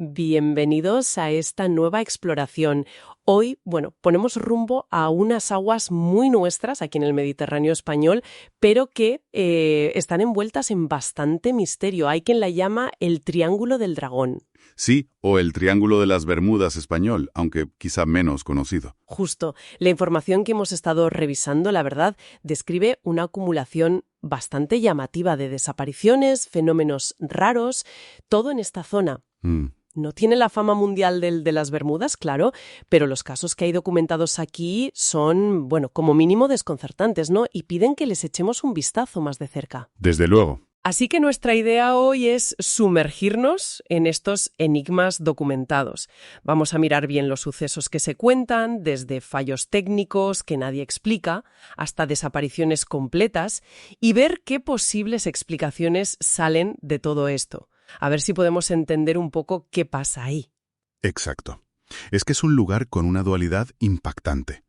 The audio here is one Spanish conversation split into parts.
Bienvenidos a esta nueva exploración. Hoy, ponemos rumbo a unas aguas muy nuestras aquí en el Mediterráneo español, pero que están envueltas en bastante misterio. Hay quien la llama el Triángulo del Dragón. Sí, o el Triángulo de las Bermudas español, aunque quizá menos conocido. Justo. La información que hemos estado revisando, la verdad, describe una acumulación bastante llamativa de desapariciones, fenómenos raros, todo en esta zona. No tiene la fama mundial de las Bermudas, claro, pero los casos que hay documentados aquí son, como mínimo desconcertantes, ¿no? Y piden que les echemos un vistazo más de cerca. Desde luego. Así que nuestra idea hoy es sumergirnos en estos enigmas documentados. Vamos a mirar bien los sucesos que se cuentan, desde fallos técnicos que nadie explica, hasta desapariciones completas, y ver qué posibles explicaciones salen de todo esto. A ver si podemos entender un poco qué pasa ahí. Exacto. Es que es un lugar con una dualidad impactante.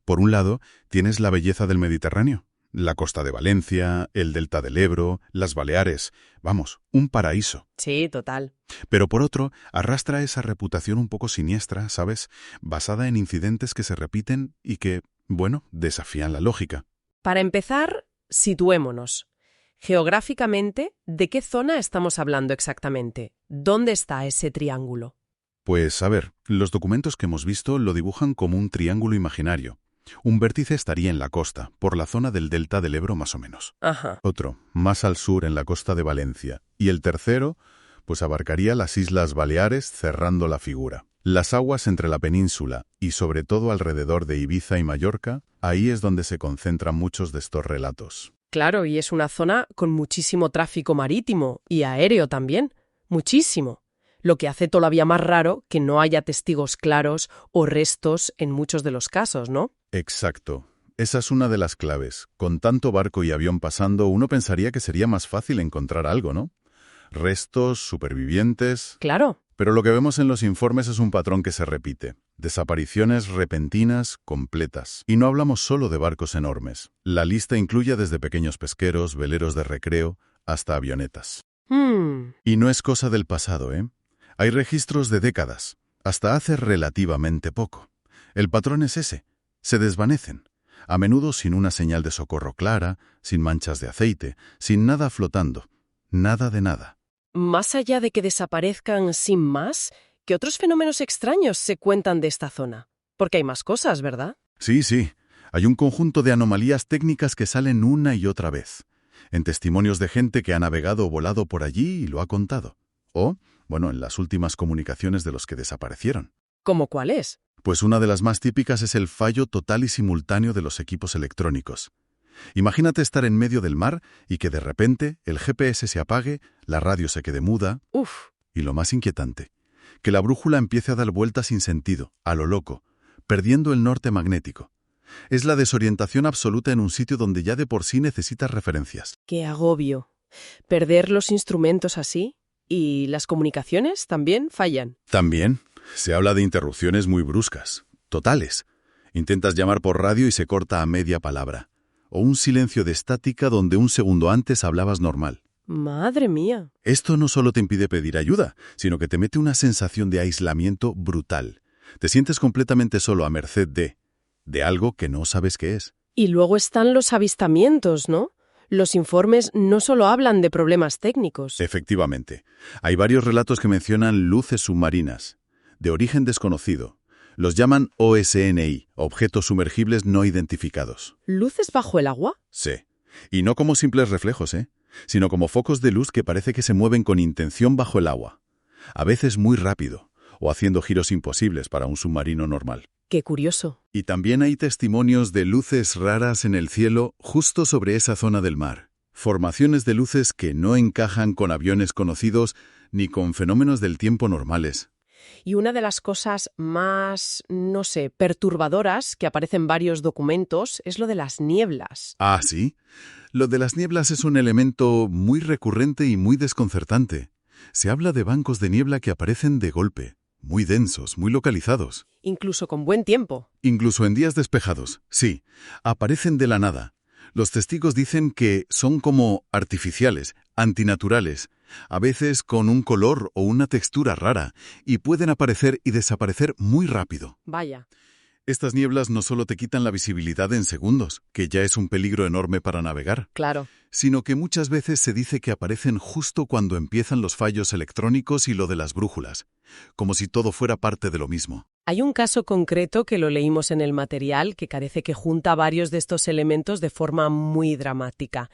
Por un lado, tienes la belleza del Mediterráneo. La costa de Valencia, el delta del Ebro, las Baleares. Vamos, un paraíso. Sí, total. Pero por otro, arrastra esa reputación un poco siniestra, ¿sabes? Basada en incidentes que se repiten y que, desafían la lógica. Para empezar, situémonos. Geográficamente, ¿de qué zona estamos hablando exactamente? ¿Dónde está ese triángulo? Pues, a ver, los documentos que hemos visto lo dibujan como un triángulo imaginario. Un vértice estaría en la costa, por la zona del delta del Ebro más o menos. Ajá. Otro, más al sur en la costa de Valencia. Y el tercero, pues abarcaría las Islas Baleares cerrando la figura. Las aguas entre la península y sobre todo alrededor de Ibiza y Mallorca, ahí es donde se concentran muchos de estos relatos. Claro, y es una zona con muchísimo tráfico marítimo y aéreo también. Muchísimo. Lo que hace todavía más raro que no haya testigos claros o restos en muchos de los casos, ¿no? Exacto. Esa es una de las claves. Con tanto barco y avión pasando, uno pensaría que sería más fácil encontrar algo, ¿no? Restos, supervivientes... Claro. Pero lo que vemos en los informes es un patrón que se repite. Desapariciones repentinas, completas. Y no hablamos solo de barcos enormes. La lista incluye desde pequeños pesqueros, veleros de recreo, hasta avionetas. Y no es cosa del pasado, ¿eh? Hay registros de décadas, hasta hace relativamente poco. El patrón es ese. Se desvanecen, a menudo sin una señal de socorro clara, sin manchas de aceite, sin nada flotando. Nada de nada. Más allá de que desaparezcan sin más, ¿qué otros fenómenos extraños se cuentan de esta zona? Porque hay más cosas, ¿verdad? Sí. Hay un conjunto de anomalías técnicas que salen una y otra vez. En testimonios de gente que ha navegado o volado por allí y lo ha contado. O, en las últimas comunicaciones de los que desaparecieron. ¿Cómo cuál es? Pues una de las más típicas es el fallo total y simultáneo de los equipos electrónicos. Imagínate estar en medio del mar y que de repente el GPS se apague, la radio se quede muda. Uf. Y lo más inquietante, que la brújula empiece a dar vueltas sin sentido, a lo loco, perdiendo el norte magnético. Es la desorientación absoluta en un sitio donde ya de por sí necesitas referencias. ¡Qué agobio! ¿Perder los instrumentos así? ¿Y las comunicaciones también fallan? También. Se habla de interrupciones muy bruscas, totales. Intentas llamar por radio y se corta a media palabra. O un silencio de estática donde un segundo antes hablabas normal. ¡Madre mía! Esto no solo te impide pedir ayuda, sino que te mete una sensación de aislamiento brutal. Te sientes completamente solo a merced de algo que no sabes qué es. Y luego están los avistamientos, ¿no? Los informes no solo hablan de problemas técnicos. Efectivamente. Hay varios relatos que mencionan luces submarinas, de origen desconocido. Los llaman OSNI, objetos sumergibles no identificados. ¿Luces bajo el agua? Sí. Y no como simples reflejos, sino como focos de luz que parece que se mueven con intención bajo el agua. A veces muy rápido, o haciendo giros imposibles para un submarino normal. ¡Qué curioso! Y también hay testimonios de luces raras en el cielo justo sobre esa zona del mar. Formaciones de luces que no encajan con aviones conocidos ni con fenómenos del tiempo normales. Y una de las cosas más, perturbadoras que aparece en varios documentos es lo de las nieblas. Ah, ¿sí? Lo de las nieblas es un elemento muy recurrente y muy desconcertante. Se habla de bancos de niebla que aparecen de golpe, muy densos, muy localizados. Incluso con buen tiempo. Incluso en días despejados, sí. Aparecen de la nada. Los testigos dicen que son como artificiales, antinaturales, a veces con un color o una textura rara, y pueden aparecer y desaparecer muy rápido. Vaya. Estas nieblas no solo te quitan la visibilidad en segundos, que ya es un peligro enorme para navegar, Claro. sino que muchas veces se dice que aparecen justo cuando empiezan los fallos electrónicos y lo de las brújulas, como si todo fuera parte de lo mismo. Hay un caso concreto que lo leímos en el material que parece que junta varios de estos elementos de forma muy dramática.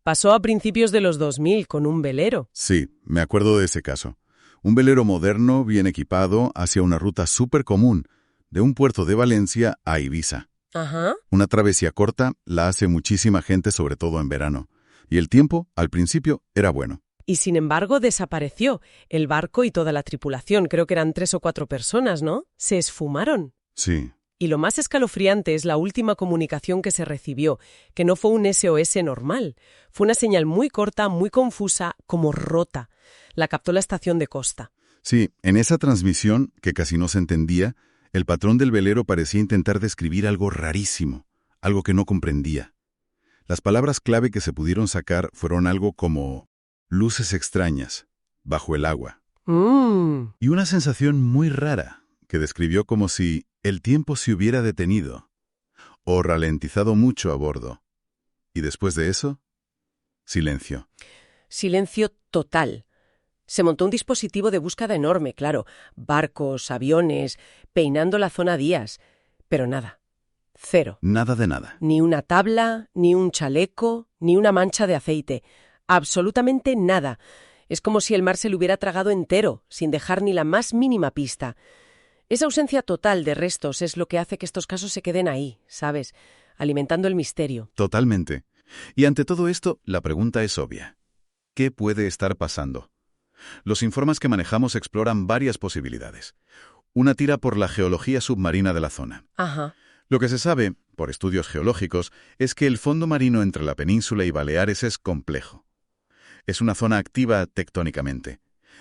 Pasó a principios de los 2000 con un velero. Sí, me acuerdo de ese caso. Un velero moderno, bien equipado, hacia una ruta súper común, de un puerto de Valencia a Ibiza. Ajá. Una travesía corta la hace muchísima gente, sobre todo en verano. Y el tiempo, al principio, era bueno. Y sin embargo desapareció el barco y toda la tripulación. Creo que eran 3 o 4 personas, ¿no? Se esfumaron. Sí. Y lo más escalofriante es la última comunicación que se recibió, que no fue un SOS normal. Fue una señal muy corta, muy confusa, como rota. La captó la estación de costa. Sí, en esa transmisión, que casi no se entendía, el patrón del velero parecía intentar describir algo rarísimo, algo que no comprendía. Las palabras clave que se pudieron sacar fueron algo como luces extrañas, bajo el agua. Y una sensación muy rara, que describió como si el tiempo se hubiera detenido o ralentizado mucho a bordo. Y después de eso, silencio. Silencio total. Se montó un dispositivo de búsqueda enorme, claro. Barcos, aviones, peinando la zona días. Pero nada. Cero. Nada de nada. Ni una tabla, ni un chaleco, ni una mancha de aceite. Absolutamente nada. Es como si el mar se lo hubiera tragado entero, sin dejar ni la más mínima pista. Esa ausencia total de restos es lo que hace que estos casos se queden ahí, ¿sabes? Alimentando el misterio. Totalmente. Y ante todo esto, la pregunta es obvia. ¿Qué puede estar pasando? Los informes que manejamos exploran varias posibilidades. Una tira por la geología submarina de la zona. Ajá. Lo que se sabe, por estudios geológicos, es que el fondo marino entre la península y Baleares es complejo. Es una zona activa tectónicamente.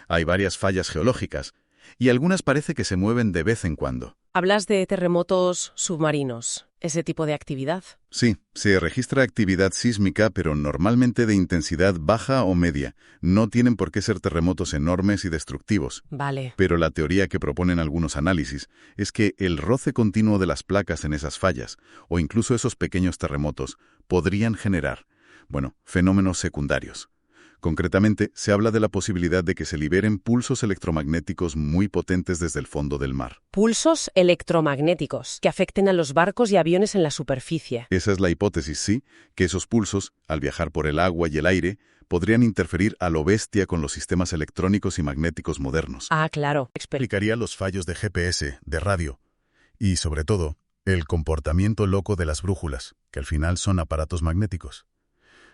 Hay varias fallas geológicas, y algunas parece que se mueven de vez en cuando. Hablas de terremotos submarinos, ese tipo de actividad. Sí, se registra actividad sísmica, pero normalmente de intensidad baja o media. No tienen por qué ser terremotos enormes y destructivos. Vale. Pero la teoría que proponen algunos análisis es que el roce continuo de las placas en esas fallas, o incluso esos pequeños terremotos, podrían generar, fenómenos secundarios. Concretamente, se habla de la posibilidad de que se liberen pulsos electromagnéticos muy potentes desde el fondo del mar. Pulsos electromagnéticos que afecten a los barcos y aviones en la superficie. Esa es la hipótesis, sí, que esos pulsos, al viajar por el agua y el aire, podrían interferir a lo bestia con los sistemas electrónicos y magnéticos modernos. Ah, claro. Explicaría los fallos de GPS, de radio, y, sobre todo, el comportamiento loco de las brújulas, que al final son aparatos magnéticos.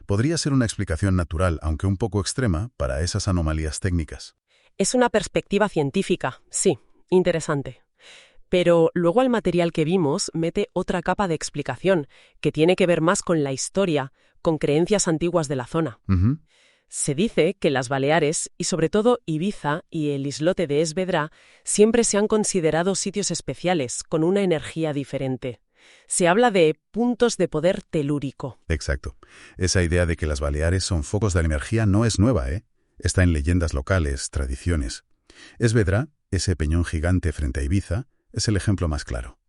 Podría ser una explicación natural, aunque un poco extrema, para esas anomalías técnicas. Es una perspectiva científica, sí, interesante. Pero luego el material que vimos mete otra capa de explicación, que tiene que ver más con la historia, con creencias antiguas de la zona. Se dice que las Baleares, y sobre todo Ibiza y el islote de Esvedra, siempre se han considerado sitios especiales, con una energía diferente. Se habla de puntos de poder telúrico. Exacto. Esa idea de que las Baleares son focos de energía no es nueva, ¿eh? Está en leyendas locales, tradiciones. Esvedra, ese peñón gigante frente a Ibiza, es el ejemplo más claro.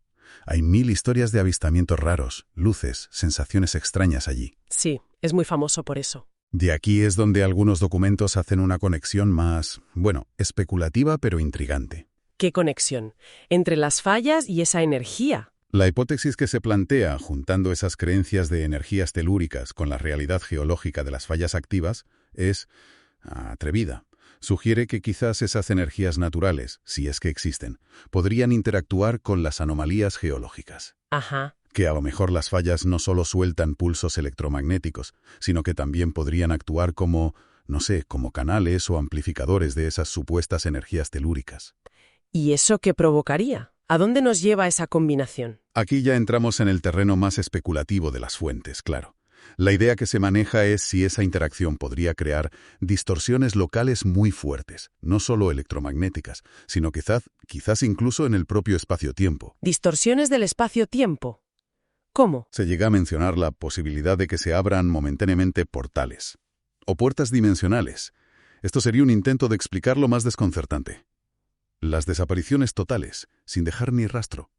Hay 1000 historias de avistamientos raros, luces, sensaciones extrañas allí. Sí, es muy famoso por eso. De aquí es donde algunos documentos hacen una conexión más, especulativa pero intrigante. ¿Qué conexión? Entre las fallas y esa energía. La hipótesis que se plantea, juntando esas creencias de energías telúricas con la realidad geológica de las fallas activas, es atrevida. Sugiere que quizás esas energías naturales, si es que existen, podrían interactuar con las anomalías geológicas. Ajá. Que a lo mejor las fallas no solo sueltan pulsos electromagnéticos, sino que también podrían actuar como canales o amplificadores de esas supuestas energías telúricas. ¿Y eso qué provocaría? ¿A dónde nos lleva esa combinación? Aquí ya entramos en el terreno más especulativo de las fuentes, claro. La idea que se maneja es si esa interacción podría crear distorsiones locales muy fuertes, no solo electromagnéticas, sino quizás incluso en el propio espacio-tiempo. ¿Distorsiones del espacio-tiempo? ¿Cómo? Se llega a mencionar la posibilidad de que se abran momentáneamente portales o puertas dimensionales. Esto sería un intento de explicar lo más desconcertante. Las desapariciones totales, sin dejar ni rastro.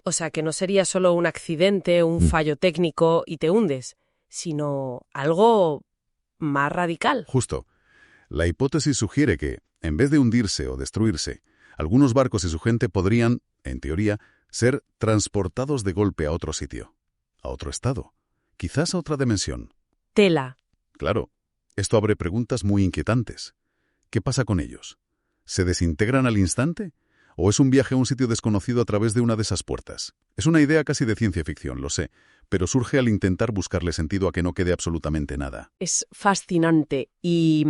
O sea, que no sería solo un accidente, un fallo técnico y te hundes, sino algo más radical. Justo. La hipótesis sugiere que, en vez de hundirse o destruirse, algunos barcos y su gente podrían, en teoría, ser transportados de golpe a otro sitio, a otro estado, quizás a otra dimensión. Tela. Claro, esto abre preguntas muy inquietantes. ¿Qué pasa con ellos? ¿Se desintegran al instante? ¿O es un viaje a un sitio desconocido a través de una de esas puertas? Es una idea casi de ciencia ficción, lo sé, pero surge al intentar buscarle sentido a que no quede absolutamente nada. Es fascinante y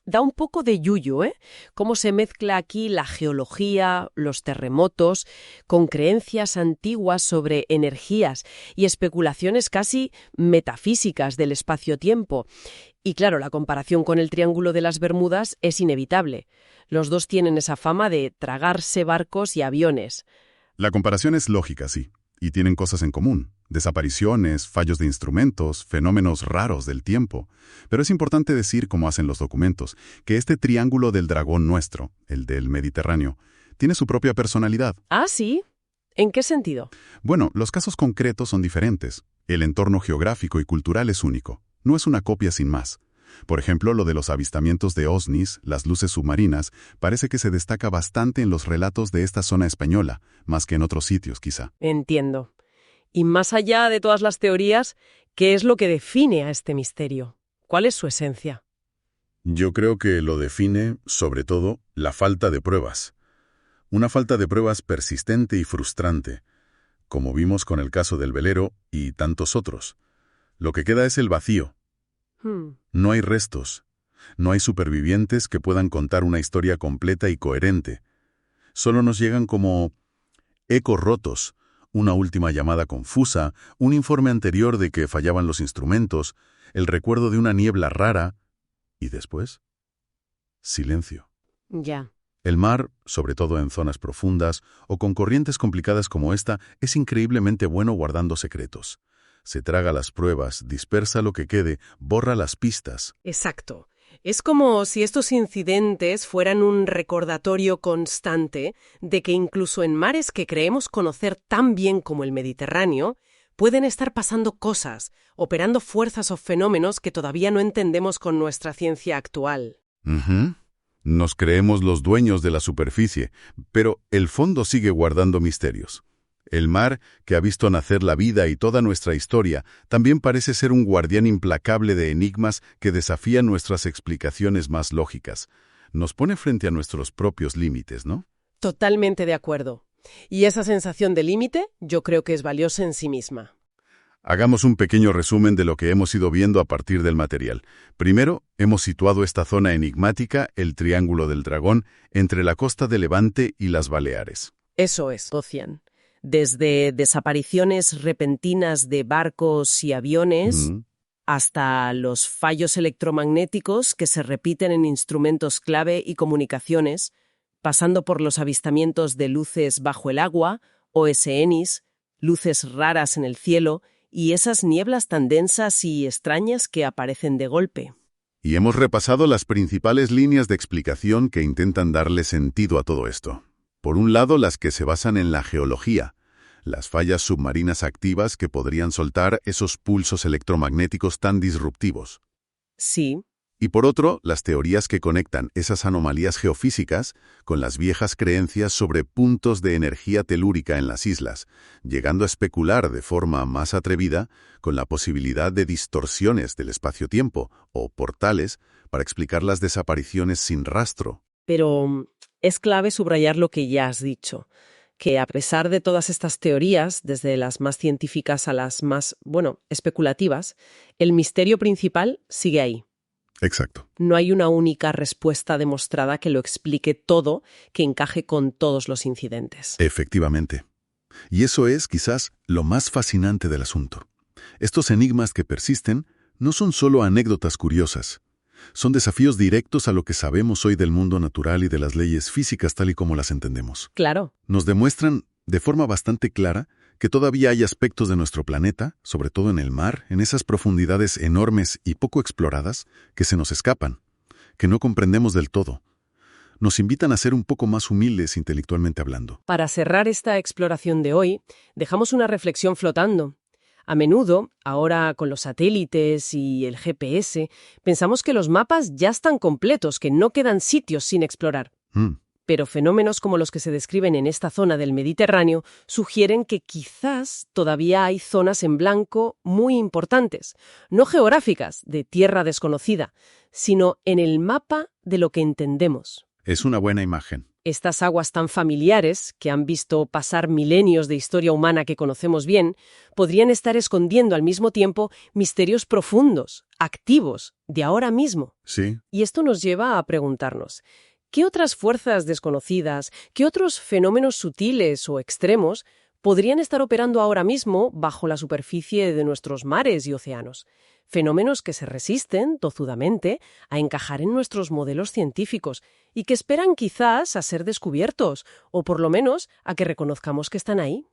da un poco de yuyu, ¿eh? Cómo se mezcla aquí la geología, los terremotos, con creencias antiguas sobre energías y especulaciones casi metafísicas del espacio-tiempo. Y claro, la comparación con el Triángulo de las Bermudas es inevitable. Los dos tienen esa fama de tragarse barcos y aviones. La comparación es lógica, sí, y tienen cosas en común. Desapariciones, fallos de instrumentos, fenómenos raros del tiempo. Pero es importante decir, como hacen los documentos, que este triángulo del dragón nuestro, el del Mediterráneo, tiene su propia personalidad. ¿Ah, sí? ¿En qué sentido? Bueno, los casos concretos son diferentes. El entorno geográfico y cultural es único. No es una copia sin más. Por ejemplo, lo de los avistamientos de OSNIs, las luces submarinas, parece que se destaca bastante en los relatos de esta zona española, más que en otros sitios, quizá. Entiendo. Y más allá de todas las teorías, ¿qué es lo que define a este misterio? ¿Cuál es su esencia? Yo creo que lo define, sobre todo, la falta de pruebas. Una falta de pruebas persistente y frustrante, como vimos con el caso del velero y tantos otros. Lo que queda es el vacío. No hay restos. No hay supervivientes que puedan contar una historia completa y coherente. Solo nos llegan como ecos rotos, una última llamada confusa, un informe anterior de que fallaban los instrumentos, el recuerdo de una niebla rara, y después, silencio. Ya. El mar, sobre todo en zonas profundas o con corrientes complicadas como esta, es increíblemente bueno guardando secretos. Se traga las pruebas, dispersa lo que quede, borra las pistas. Exacto. Es como si estos incidentes fueran un recordatorio constante de que incluso en mares que creemos conocer tan bien como el Mediterráneo, pueden estar pasando cosas, operando fuerzas o fenómenos que todavía no entendemos con nuestra ciencia actual. Nos creemos los dueños de la superficie, pero el fondo sigue guardando misterios. El mar, que ha visto nacer la vida y toda nuestra historia, también parece ser un guardián implacable de enigmas que desafían nuestras explicaciones más lógicas. Nos pone frente a nuestros propios límites, ¿no? Totalmente de acuerdo. Y esa sensación de límite yo creo que es valiosa en sí misma. Hagamos un pequeño resumen de lo que hemos ido viendo a partir del material. Primero, hemos situado esta zona enigmática, el Triángulo del Dragón, entre la costa de Levante y las Baleares. Eso es, Ocean. Desde desapariciones repentinas de barcos y aviones hasta los fallos electromagnéticos que se repiten en instrumentos clave y comunicaciones, pasando por los avistamientos de luces bajo el agua, OSNs, luces raras en el cielo y esas nieblas tan densas y extrañas que aparecen de golpe. Y hemos repasado las principales líneas de explicación que intentan darle sentido a todo esto. Por un lado, las que se basan en la geología, las fallas submarinas activas que podrían soltar esos pulsos electromagnéticos tan disruptivos. Sí. Y por otro, las teorías que conectan esas anomalías geofísicas con las viejas creencias sobre puntos de energía telúrica en las islas, llegando a especular de forma más atrevida con la posibilidad de distorsiones del espacio-tiempo o portales para explicar las desapariciones sin rastro. Pero es clave subrayar lo que ya has dicho, que a pesar de todas estas teorías, desde las más científicas a las más, especulativas, el misterio principal sigue ahí. Exacto. No hay una única respuesta demostrada que lo explique todo, que encaje con todos los incidentes. Efectivamente. Y eso es, quizás, lo más fascinante del asunto. Estos enigmas que persisten no son solo anécdotas curiosas. Son desafíos directos a lo que sabemos hoy del mundo natural y de las leyes físicas tal y como las entendemos. Claro. Nos demuestran, de forma bastante clara, que todavía hay aspectos de nuestro planeta, sobre todo en el mar, en esas profundidades enormes y poco exploradas, que se nos escapan, que no comprendemos del todo. Nos invitan a ser un poco más humildes intelectualmente hablando. Para cerrar esta exploración de hoy, dejamos una reflexión flotando. A menudo, ahora con los satélites y el GPS, pensamos que los mapas ya están completos, que no quedan sitios sin explorar. Pero fenómenos como los que se describen en esta zona del Mediterráneo sugieren que quizás todavía hay zonas en blanco muy importantes, no geográficas, de tierra desconocida, sino en el mapa de lo que entendemos. Es una buena imagen. Estas aguas tan familiares, que han visto pasar milenios de historia humana que conocemos bien, podrían estar escondiendo al mismo tiempo misterios profundos, activos, de ahora mismo. Sí. Y esto nos lleva a preguntarnos, ¿qué otras fuerzas desconocidas, qué otros fenómenos sutiles o extremos podrían estar operando ahora mismo bajo la superficie de nuestros mares y océanos? Fenómenos que se resisten, tozudamente, a encajar en nuestros modelos científicos y que esperan quizás a ser descubiertos, o por lo menos a que reconozcamos que están ahí.